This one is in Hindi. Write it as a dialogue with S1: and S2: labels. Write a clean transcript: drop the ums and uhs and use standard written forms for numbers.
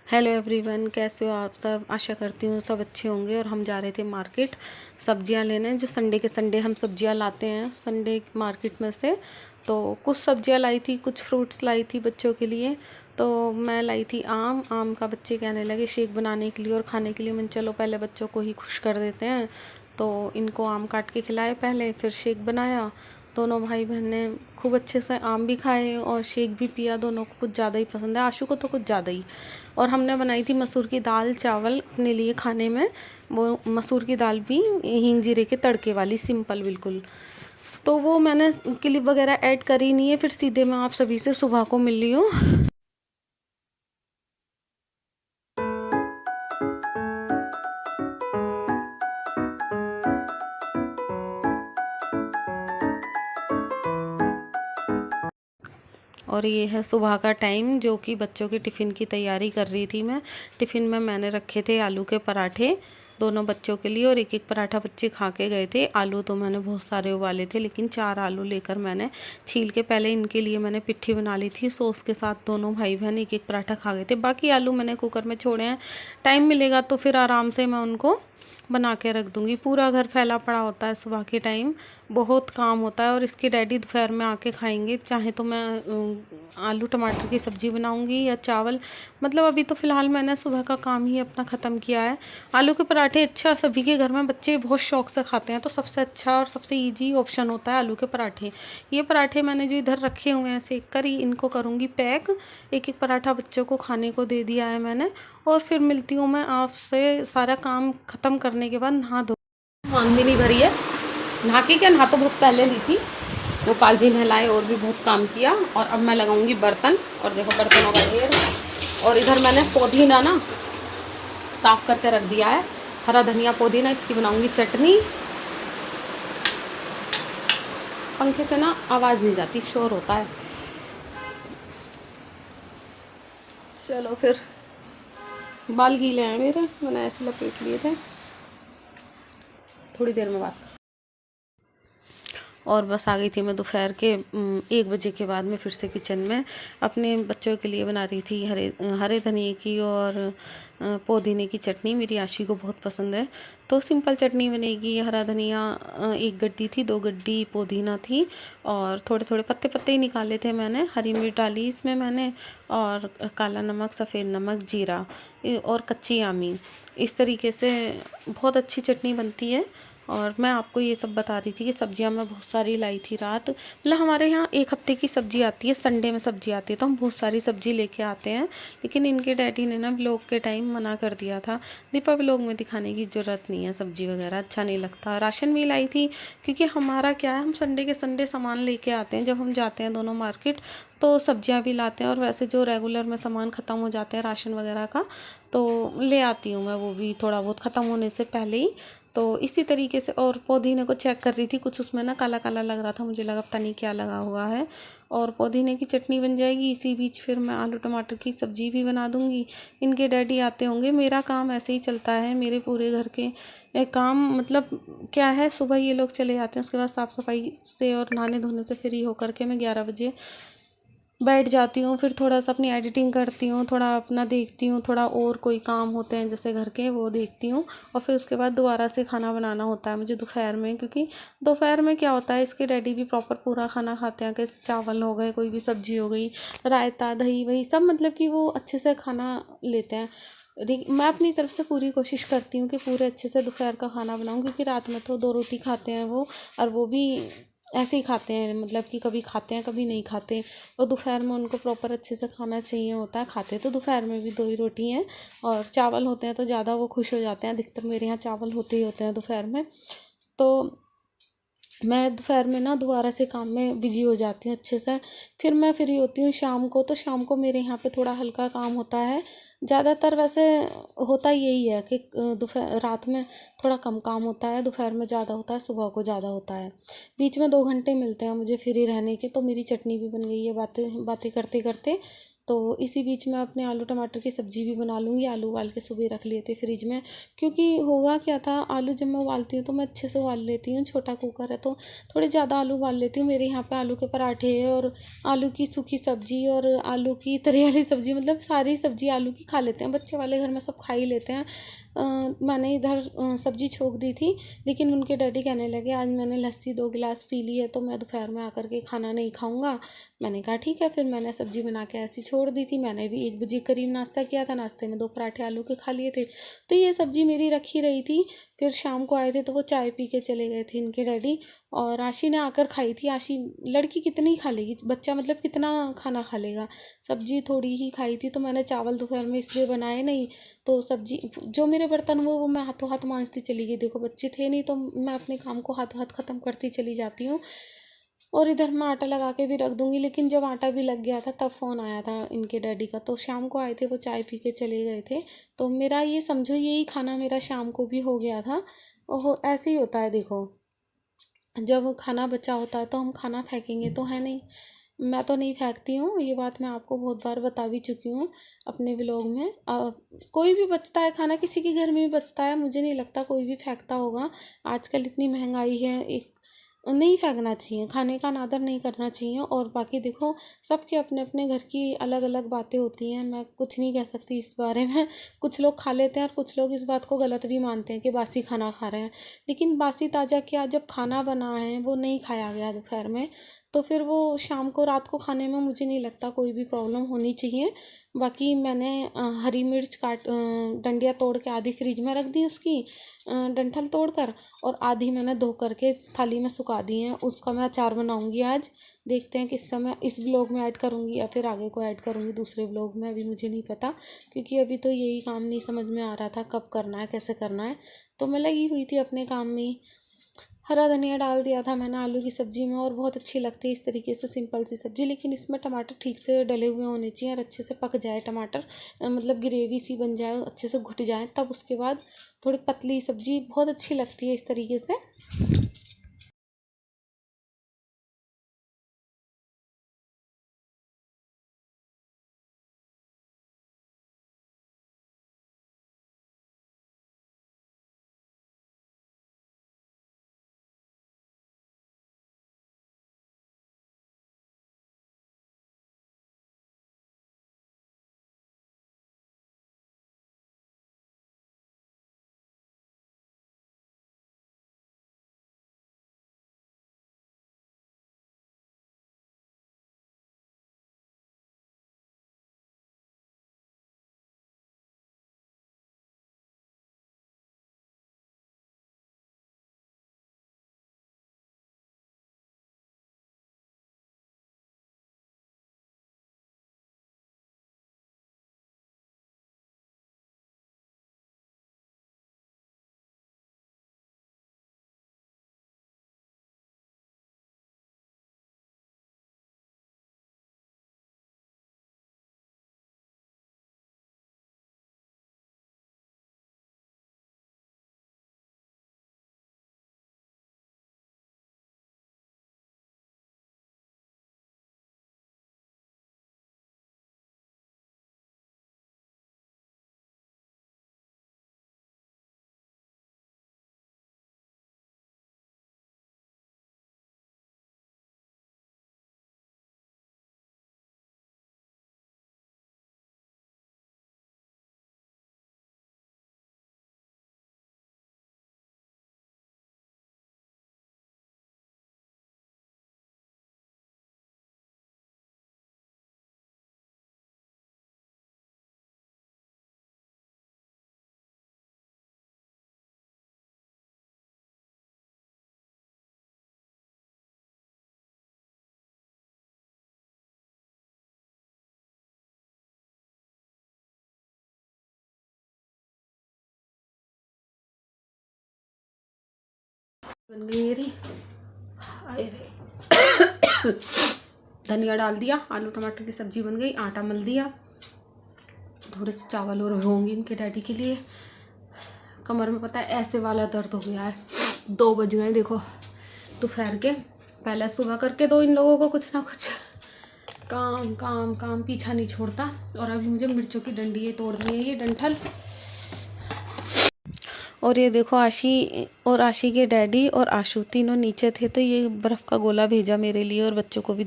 S1: हेलो एवरीवन, कैसे हो आप सब। आशा करती हूँ सब अच्छे होंगे। और हम जा रहे थे मार्केट सब्जियाँ लेने, जो संडे के संडे हम सब्जियाँ लाते हैं संडे मार्केट में से। तो कुछ सब्जियाँ लाई थी, कुछ फ्रूट्स लाई थी बच्चों के लिए। तो मैं लाई थी आम। आम का बच्चे कहने लगे शेक बनाने के लिए और खाने के लिए। मैंने चलो पहले बच्चों को ही खुश कर देते हैं। तो इनको आम काट के खिलाए पहले, फिर शेक बनाया। दोनों भाई बहन ने खूब अच्छे से आम भी खाए और शेक भी पिया। दोनों को कुछ ज़्यादा ही पसंद है, आशु को तो कुछ ज़्यादा ही। और हमने बनाई थी मसूर की दाल चावल अपने लिए खाने में। वो मसूर की दाल भी हींग जीरे के तड़के वाली, सिंपल बिल्कुल। तो वो मैंने क्लिप वगैरह ऐड करी नहीं है, फिर सीधे मैं आप सभी से सुबह को मिल रही हूँ। और ये है सुबह का टाइम, जो कि बच्चों की टिफ़िन की तैयारी कर रही थी मैं। टिफ़िन में मैंने रखे थे आलू के पराठे दोनों बच्चों के लिए, और एक एक पराठा बच्चे खा के गए थे। आलू तो मैंने बहुत सारे उबाले थे, लेकिन 4 आलू लेकर मैंने छील के पहले इनके लिए मैंने पिट्ठी बना ली थी सॉस के साथ। दोनों भाई बहन एक एक पराठा खा गए थे। बाकी आलू मैंने कुकर में छोड़े हैं, टाइम मिलेगा तो फिर आराम से मैं उनको बना के रख दूँगी। पूरा घर फैला पड़ा होता है सुबह के टाइम, बहुत काम होता है। और इसके डैडी दोपहर में आके खाएंगे, चाहे तो मैं आलू टमाटर की सब्ज़ी बनाऊंगी या चावल। मतलब अभी तो फ़िलहाल मैंने सुबह का काम ही अपना ख़त्म किया है। आलू के पराठे अच्छा, सभी के घर में बच्चे बहुत शौक से खाते हैं, तो सबसे अच्छा और सबसे ईजी ऑप्शन होता है आलू के पराठे। ये पराठे मैंने जो इधर रखे हुए हैं सेक कर ही इनको करूँगी पैक। एक एक पराठा बच्चों को खाने को दे दिया है मैंने। और फिर मिलती हूँ मैं आपसे सारा काम ख़त्म करने के बाद। नहा धो मांग भी नहीं भरी है, नहा के क्या, नहा तो बहुत पहले ली थी। गोपाल जी नहलाए और भी बहुत काम किया। और अब मैं लगाऊंगी बर्तन। और देखो बर्तनों का ढेर। और इधर मैंने पुदीना ना साफ़ करके रख दिया है, हरा धनिया पुदीना, इसकी बनाऊंगी चटनी। पंखे से ना आवाज़ नहीं जाती, शोर होता है। चलो फिर, बाल गीले हैं मेरे, मैंने ऐसे लपेट लिए थे। थोड़ी देर में बात। और बस आ गई थी मैं दोपहर के 1 बजे के बाद में फिर से किचन में। अपने बच्चों के लिए बना रही थी हरे हरे धनिए की और पुदीने की चटनी। मेरी आशी को बहुत पसंद है, तो सिंपल चटनी बनेगी। हरा धनिया 1 गड्डी थी, 2 गड्डी पुदीना थी, और थोड़े थोड़े पत्ते पत्ते ही निकाले थे मैंने। हरी मिर्च डाली इसमें मैंने, और काला नमक, सफ़ेद नमक, जीरा और कच्ची आमी। इस तरीके से बहुत अच्छी चटनी बनती है। और मैं आपको ये सब बता रही थी कि सब्जियां मैं बहुत सारी लाई थी रात। मतलब हमारे यहाँ 1 हफ्ते की सब्जी आती है, संडे में सब्जी आती है, तो हम बहुत सारी सब्जी लेके आते हैं। लेकिन इनके डैडी ने ना व्लॉग के टाइम मना कर दिया था। दीपा व्लॉग में दिखाने की ज़रूरत नहीं है, सब्जी वगैरह अच्छा नहीं लगता। राशन भी लाई थी, क्योंकि हमारा क्या है, हम संडे के संडे सामान लेके आते हैं। जब हम जाते हैं दोनों मार्केट, तो सब्जियां भी लाते हैं। और वैसे जो रेगुलर में सामान ख़त्म हो जाते हैं राशन वगैरह का, तो ले आती हूँ मैं वो भी थोड़ा बहुत ख़त्म होने से पहले ही। तो इसी तरीके से। और पुदीने को चेक कर रही थी, कुछ उसमें ना काला काला लग रहा था, मुझे लगा पता नहीं क्या लगा हुआ है। और पुदीने की चटनी बन जाएगी, इसी बीच फिर मैं आलू टमाटर की सब्ज़ी भी बना दूंगी। इनके डैडी आते होंगे। मेरा काम ऐसे ही चलता है, मेरे पूरे घर के काम मतलब क्या है, सुबह ये लोग चले जाते हैं, उसके बाद साफ़ सफाई से और नहाने धोने से फ्री होकर के मैं 11 बजे बैठ जाती हूँ। फिर थोड़ा सा अपनी एडिटिंग करती हूँ, थोड़ा अपना देखती हूँ, थोड़ा और कोई काम होते हैं जैसे घर के, वो देखती हूँ। और फिर उसके बाद दोबारा से खाना बनाना होता है मुझे दोपहर में, क्योंकि दोपहर में क्या होता है, इसके डैडी भी प्रॉपर पूरा खाना खाते हैं। कैसे चावल हो गए, कोई भी सब्जी हो गई, रायता, दही वही सब, मतलब कि वो अच्छे से खाना लेते हैं। मैं अपनी तरफ से पूरी कोशिश करती हूँ कि पूरे अच्छे से दोपहर का खाना बनाऊँ, क्योंकि रात में तो 2 रोटी खाते हैं वो, और वो भी ऐसे ही खाते हैं, मतलब कि कभी खाते हैं कभी नहीं खाते। और दोपहर में उनको प्रॉपर अच्छे से खाना चाहिए होता है। खाते तो दोपहर में भी 2 ही रोटी हैं, और चावल होते हैं तो ज़्यादा वो खुश हो जाते हैं। अधिकतर मेरे यहाँ चावल होते ही होते हैं दोपहर में। तो मैं दोपहर में ना दोबारा से काम में बिजी हो जाती हूँ अच्छे से। फिर मैं फ्री होती हूँ शाम को। तो शाम को मेरे यहाँ पे थोड़ा हल्का काम होता है। ज़्यादातर वैसे होता यही है कि दोपहर रात में थोड़ा कम काम होता है, दोपहर में ज़्यादा होता है, सुबह को ज़्यादा होता है। बीच में 2 घंटे मिलते हैं मुझे फ्री रहने के। तो मेरी चटनी भी बन गई है बातें बातें करते करते। तो इसी बीच में अपने आलू टमाटर की सब्ज़ी भी बना लूँगी। आलू उबाल के सुबह रख लिए थे फ्रिज में, क्योंकि होगा क्या था, आलू जब मैं उबालती हूँ तो मैं अच्छे से उबाल लेती हूँ। छोटा कुकर है तो थोड़े ज़्यादा आलू उबाल लेती हूँ। मेरे यहाँ पे आलू के पराठे और आलू की सूखी सब्ज़ी और आलू की तरी वाली सब्ज़ी, मतलब सारी सब्ज़ी आलू की खा लेते हैं। बच्चे वाले घर में सब खा ही लेते हैं। मैंने इधर सब्ज़ी छोक दी थी, लेकिन उनके डैडी कहने लगे आज मैंने लस्सी 2 गिलास पी ली है तो मैं दोपहर में आकर के खाना नहीं खाऊंगा। मैंने कहा ठीक है, फिर मैंने सब्ज़ी बना के ऐसी छोड़ दी थी। मैंने भी 1 बजे करीब नाश्ता किया था, नाश्ते में 2 पराठे आलू के खा लिए थे। तो ये सब्ज़ी मेरी रखी रही थी। फिर शाम को आए थे तो वो चाय पी के चले गए थे इनके डैडी, और आशी ने आकर खाई थी। आशी लड़की कितनी खा लेगी, बच्चा मतलब कितना खाना खा लेगा। सब्ज़ी थोड़ी ही खाई थी, तो मैंने चावल दोपहर में इसलिए बनाए नहीं। तो सब्ज़ी जो मेरे बर्तन हुए वो मैं हाथों हाथ मांजती चली गई। देखो बच्चे थे नहीं तो मैं अपने काम को हाथों हाथ ख़त्म करती चली जाती हूँ। और इधर मैं आटा लगा के भी रख दूँगी, लेकिन जब आटा भी लग गया था तब फ़ोन आया था इनके डैडी का। तो शाम को आए थे, वो चाय पी के चले गए थे। तो मेरा ये समझो यही खाना मेरा शाम को भी हो गया था। ओहो, ऐसे ही होता है देखो, जब खाना बचा होता है तो हम खाना फेंकेंगे तो है नहीं। मैं तो नहीं फेंकती हूँ, ये बात मैं आपको बहुत बार बता भी चुकी हूँ अपने व्लॉग में। कोई भी बचता है खाना, किसी के घर में भी बचता है, मुझे नहीं लगता कोई भी फेंकता होगा। आजकल इतनी महंगाई है, एक नहीं फेंकना चाहिए, खाने का अनादर नहीं करना चाहिए। और बाकी देखो, सबके अपने अपने घर की अलग अलग बातें होती हैं, मैं कुछ नहीं कह सकती इस बारे में। कुछ लोग खा लेते हैं और कुछ लोग इस बात को गलत भी मानते हैं कि बासी खाना खा रहे हैं। लेकिन बासी ताज़ा क्या, जब खाना बना है वो नहीं खाया गया दोपहर में, तो फिर वो शाम को रात को खाने में मुझे नहीं लगता कोई भी प्रॉब्लम होनी चाहिए। बाकी मैंने हरी मिर्च डंडियाँ तोड़ के आधी फ्रिज में रख दी उसकी, डंठल तोड़ कर, और आधी मैंने धो करके थाली में सुखा दी हैं। उसका मैं अचार बनाऊंगी आज। देखते हैं किस समय इस ब्लॉग में ऐड करूंगी या फिर आगे को ऐड करूंगी दूसरे ब्लॉग में, अभी मुझे नहीं पता, क्योंकि अभी तो यही काम नहीं समझ में आ रहा था कब करना है कैसे करना है। तो मैं लगी हुई थी अपने काम में ही। हरा धनिया डाल दिया था मैंने आलू की सब्ज़ी में, और बहुत अच्छी लगती है इस तरीके से सिंपल सी सब्ज़ी। लेकिन इसमें टमाटर ठीक से डले हुए होने चाहिए और अच्छे से पक जाए टमाटर, मतलब ग्रेवी सी बन जाए, अच्छे से घुट जाए, तब उसके बाद थोड़ी पतली सब्ज़ी बहुत अच्छी लगती है इस तरीके से। बन गई मेरी, आए रे धनिया डाल दिया, आलू टमाटर की सब्ज़ी बन गई, आटा मल दिया, थोड़े से चावल और होंगे इनके डैडी के लिए। कमर में पता है ऐसे वाला दर्द हो गया है। 2 बज गए देखो दोपहर के। पहले सुबह करके दो इन लोगों को कुछ ना कुछ, काम काम काम पीछा नहीं छोड़ता। और अभी मुझे मिर्चों की डंडी तोड़नी है, ये डंठल। और ये देखो आशी और आशी के डैडी और आशु तीनों नीचे थे, तो ये बर्फ़ का गोला भेजा मेरे लिए और बच्चों को भी